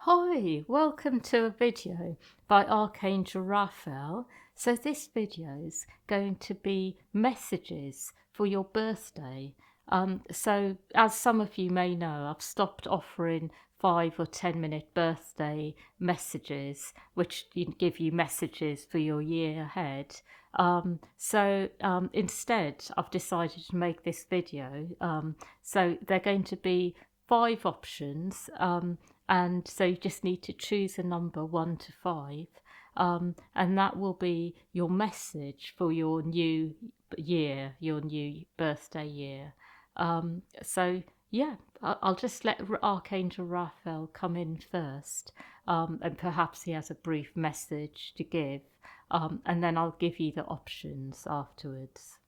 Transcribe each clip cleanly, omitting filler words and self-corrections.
Hi, welcome to a video by Archangel Raphael. So this video is going to be messages for your birthday. So as some of you may know, I've stopped offering 5 or 10-minute birthday messages, which give you messages for your year ahead. Instead, I've decided to make this video. So they're going to be 5 options. And so you just need to choose a number 1 to 5, and that will be your message for your new year, your new birthday year. I'll just let Archangel Raphael come in first, and perhaps he has a brief message to give, and then I'll give you the options afterwards.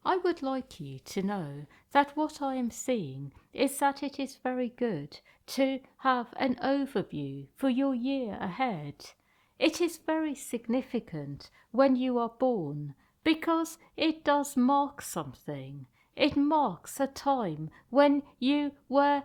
I would like you to know that what I am seeing is that it is very good to have an overview for your year ahead. It is very significant when you are born because it does mark something. It marks a time when you were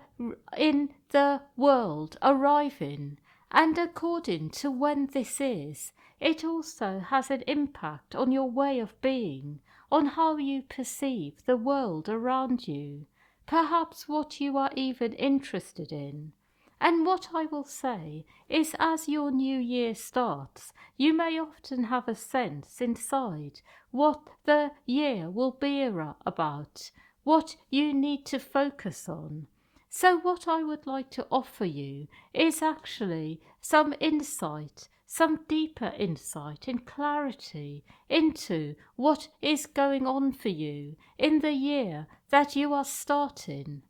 in the world arriving, and according to when this is, it also has an impact on your way of being, on how you perceive the world around you, perhaps what you are even interested in. And what I will say is, as your new year starts, you may often have a sense inside what the year will be about, what you need to focus on. So what I would like to offer you is actually some insight, some deeper insight and clarity into what is going on for you in the year that you are starting.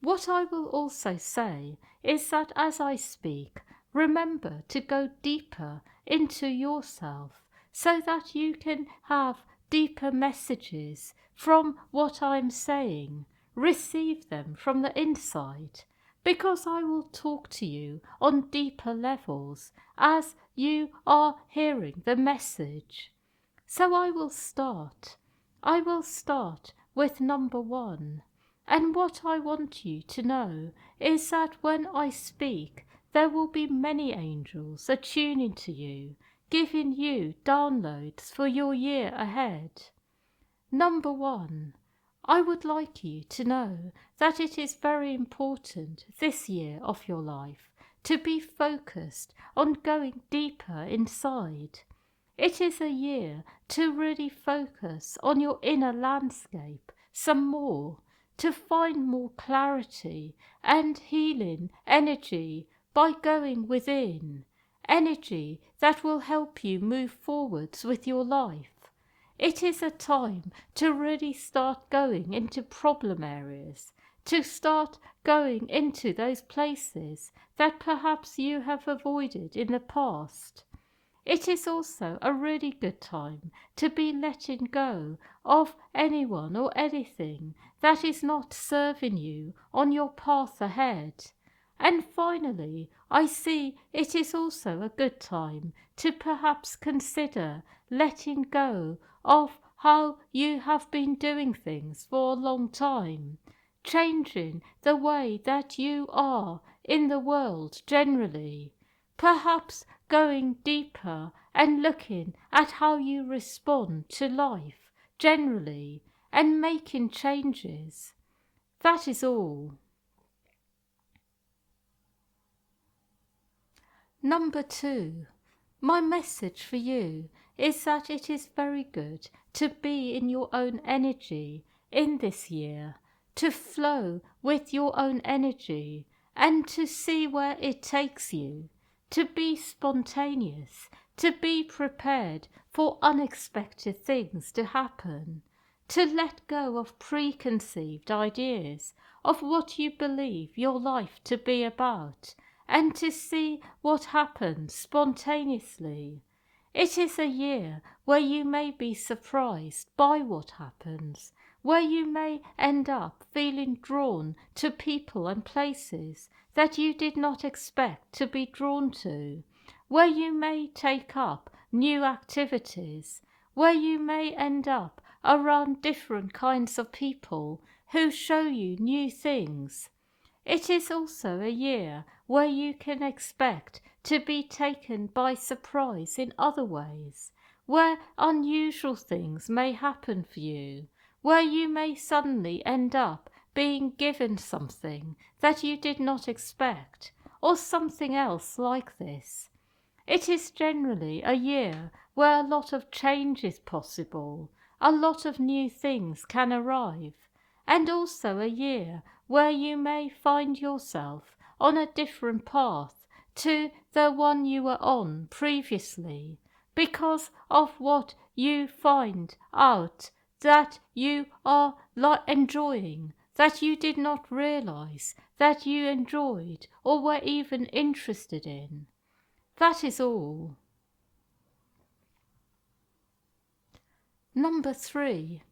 What I will also say is that as I speak, remember to go deeper into yourself so that you can have deeper messages from what I'm saying. Receive them from the inside, because I will talk to you on deeper levels as you are hearing the message. So I will start. I will start with number 1. And what I want you to know is that when I speak, there will be many angels attuning to you, giving you downloads for your year ahead. Number 1. I would like you to know that it is very important this year of your life to be focused on going deeper inside. It is a year to really focus on your inner landscape some more, to find more clarity and healing energy by going within, energy that will help you move forwards with your life. It is a time to really start going into problem areas, to start going into those places that perhaps you have avoided in the past. It is also a really good time to be letting go of anyone or anything that is not serving you on your path ahead. And finally, I see it is also a good time to perhaps consider letting go of how you have been doing things for a long time, changing the way that you are in the world generally, perhaps going deeper and looking at how you respond to life generally and making changes. That is all. Number 2, my message for you is that it is very good to be in your own energy in this year, to flow with your own energy and to see where it takes you, to be spontaneous, to be prepared for unexpected things to happen, to let go of preconceived ideas of what you believe your life to be about, and to see what happens spontaneously. It is a year where you may be surprised by what happens, where you may end up feeling drawn to people and places that you did not expect to be drawn to, where you may take up new activities, where you may end up around different kinds of people who show you new things. It is also a year where you can expect to be taken by surprise in other ways, where unusual things may happen for you, where you may suddenly end up being given something that you did not expect, or something else like this. It is generally a year where a lot of change is possible, a lot of new things can arrive, and also a year where you may find yourself on a different path to the one you were on previously, because of what you find out that you are enjoying, that you did not realize that you enjoyed or were even interested in. That is all. Number 3.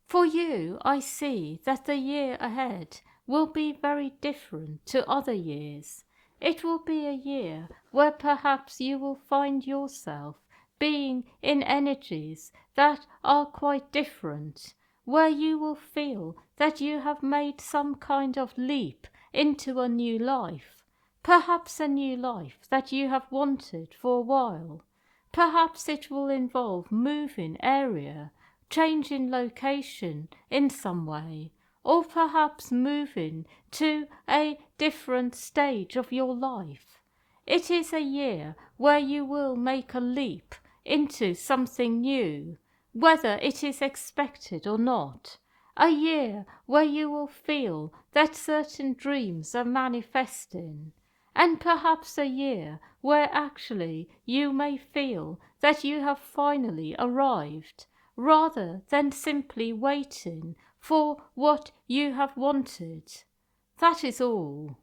For you, I see that the year ahead will be very different to other years. It will be a year where perhaps you will find yourself being in energies that are quite different, where you will feel that you have made some kind of leap into a new life, perhaps a new life that you have wanted for a while. Perhaps it will involve moving area, changing location in some way, or perhaps moving to a different stage of your life. It is a year where you will make a leap into something new, whether it is expected or not. A year where you will feel that certain dreams are manifesting, and perhaps a year where actually you may feel that you have finally arrived, rather than simply waiting for what you have wanted. That is all.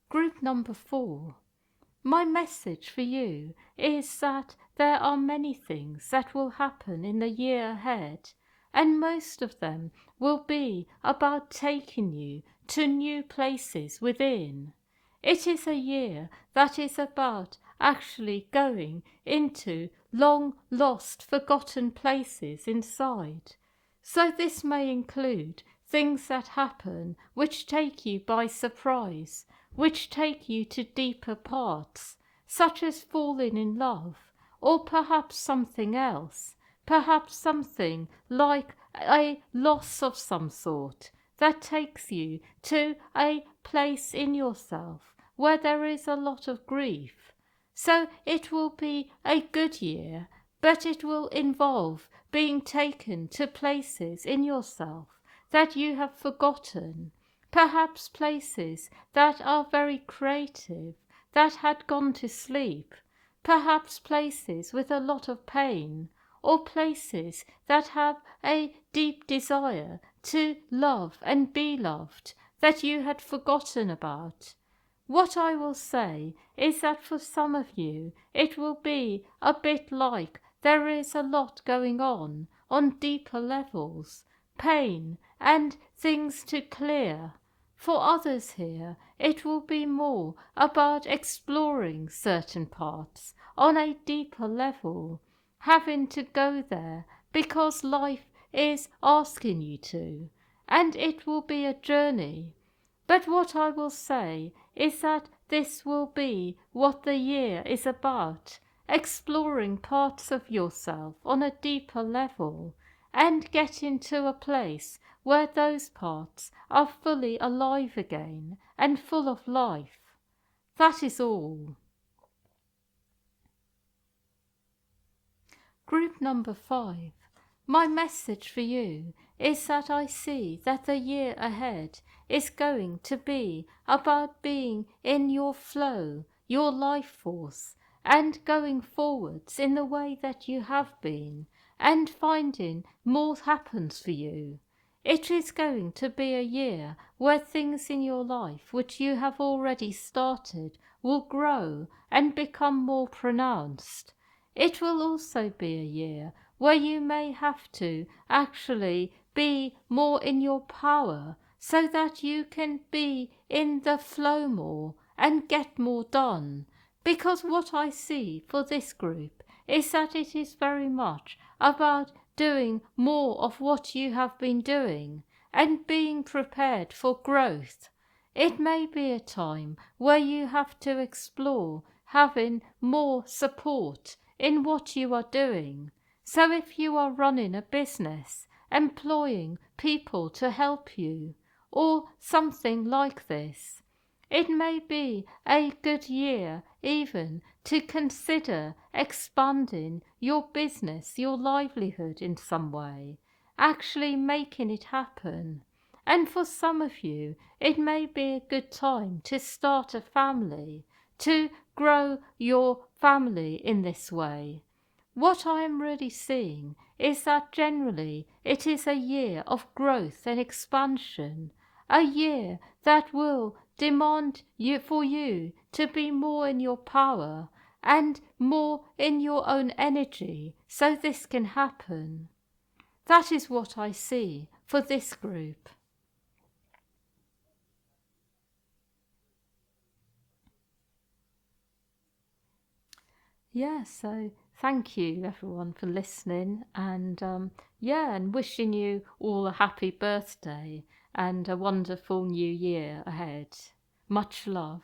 Group number 4. My message for you is that there are many things that will happen in the year ahead, and most of them will be about taking you to new places within. It is a year that is about actually going into long lost, forgotten places inside. So this may include things that happen which take you by surprise, which take you to deeper parts, such as falling in love, or perhaps something else, perhaps something like a loss of some sort that takes you to a place in yourself where there is a lot of grief. So it will be a good year, but it will involve being taken to places in yourself that you have forgotten, perhaps places that are very creative, that had gone to sleep, perhaps places with a lot of pain, or places that have a deep desire to love and be loved that you had forgotten about. What I will say is that for some of you it will be a bit like there is a lot going on deeper levels, pain and things to clear. For others here it will be more about exploring certain parts on a deeper level, having to go there because life is asking you to, and it will be a journey. But what I will say is that this will be what the year is about, exploring parts of yourself on a deeper level and getting to a place where those parts are fully alive again and full of life. That is all. Group number 5. My message for you is that I see that the year ahead is going to be about being in your flow, your life force, and going forwards in the way that you have been, and finding more happens for you. It is going to be a year where things in your life which you have already started will grow and become more pronounced. It will also be a year where you may have to actually be more in your power so that you can be in the flow more and get more done. Because what I see for this group is that it is very much about doing more of what you have been doing and being prepared for growth. It may be a time where you have to explore having more support in what you are doing. So if you are running a business, employing people to help you, or something like this, it may be a good year even to consider expanding your business, your livelihood in some way, actually making it happen. And for some of you, it may be a good time to start a family, to grow your family in this way. What I am really seeing is that generally it is a year of growth and expansion, a year that will demand for you to be more in your power and more in your own energy so this can happen. That is what I see for this group. Yeah, so thank you everyone for listening, and and wishing you all a happy birthday and a wonderful new year ahead. Much love.